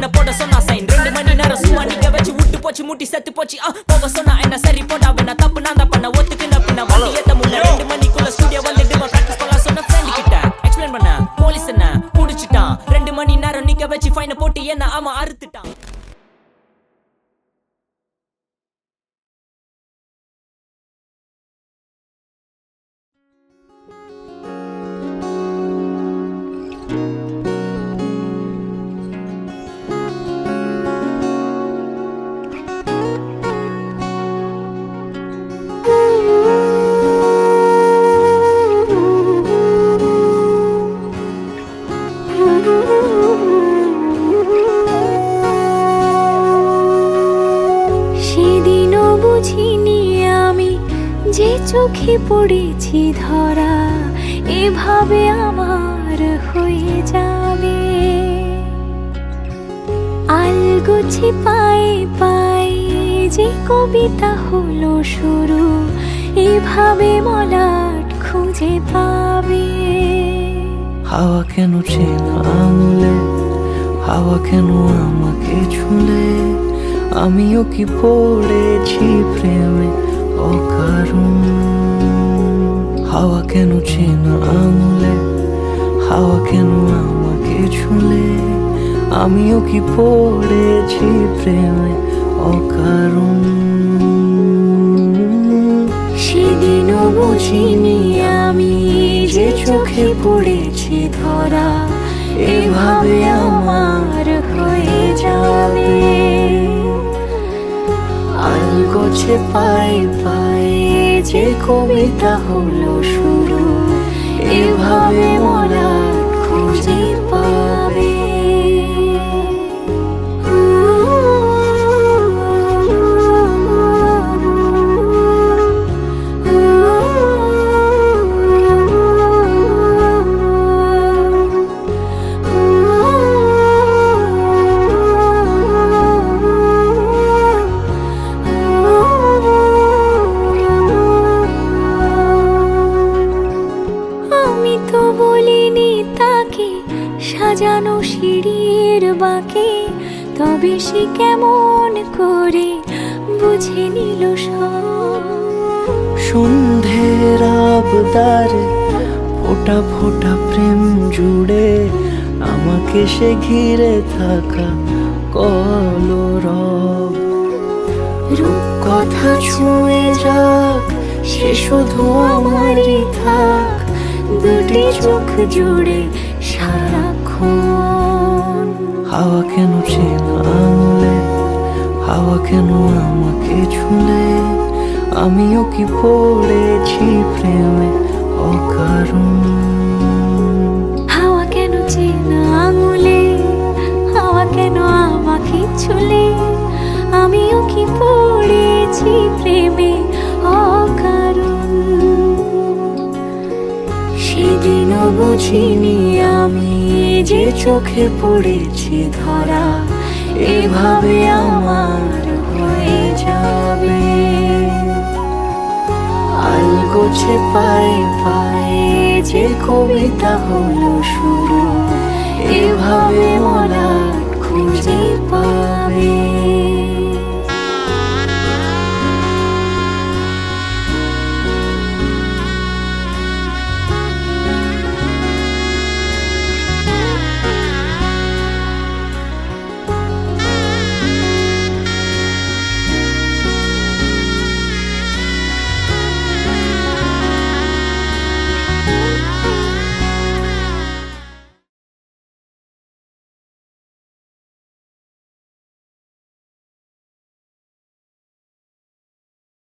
என்ன போட சொன்னா சைன் 2 மணி நேரம் சும்மா நிக்க வச்சு விட்டு போச்சு முட்டி செத்து போச்சு போக சொன்னா என்ன சரி போட்டா வேணா தப்பு நான் தான் பண்ண ஒத்துக்குன பின்ன வண்டி ஏத்த முன்ன 2 மணிக்குள்ள ஸ்டுடியோ வந்துட்டு பிராக்டிஸ் பண்ணலாம் சொன்ன ஃப்ரெண்ட் கிட்ட எக்ஸ்பிளைன் பண்ண போலீஸ் என்ன புடிச்சிட்டான் 2 மணி நேரம் நிக்க வச்சு ஃபைனை போட்டு என்ன அவன் அறுத்துட்டான். সেদিনও বুঝিনি আমি যে চোখে পড়েছি ধরা এভাবে আমার হয়ে যাবে। আলগোছে পায়ে পায়ে যে কবিতা হলো শুরু এভাবে মলাট খুঁজে পাবে। হাওয়া কেন চেনা আঙুলে, হাওয়া কেন আমাকে ছুলে, আমিও কি পড়েছি প্রেমে অকারণ। হাওয়া কেন চেনা আঙুলে, হাওয়া কেন আমাকে ছুলে, আমিও কি পড়েছি প্রেমে অকারণ। সেদিনও বুঝিনি আমি যে চোখে পড়েছি ধরা এভাবে আমার হয়ে যাবে। আলগোছে পায়ে পায়ে যে কবিতা হলো শুরু এভাবে মোরা খুঁজে পাবে। সাজানো সিঁড়ির বাঁকে তবে সে কেমন করে বুঝে নিল সব। সন্ধ্যের আবদারে ফোটা ফোটা প্রেম জুড়ে আমাকে সে ঘিরে থাকা কলরব। রূপকথা ছুঁয়ে যাক সে শুধু আমারই থাক দুটি চোখ জুড়ে সারাক্ষণ। হাওয়া কেন চেনা আঙুলে, হাওয়া কেন আমাকে ছুলে, আমিও কি পড়েছি প্রেমে অকারণ। হাওয়া কেন চেনা আঙুলে, হাওয়া কেন আমাকে ছুলে, আমিও কি পড়েছি প্রেমে অকারণ। সেদিনও বুঝিনি আমি যে চোখে পড়েছি ধরা এভাবে আমার হয়ে যাবে। আলগোছে পায়ে পায়ে যে কবিতা হলো শুরু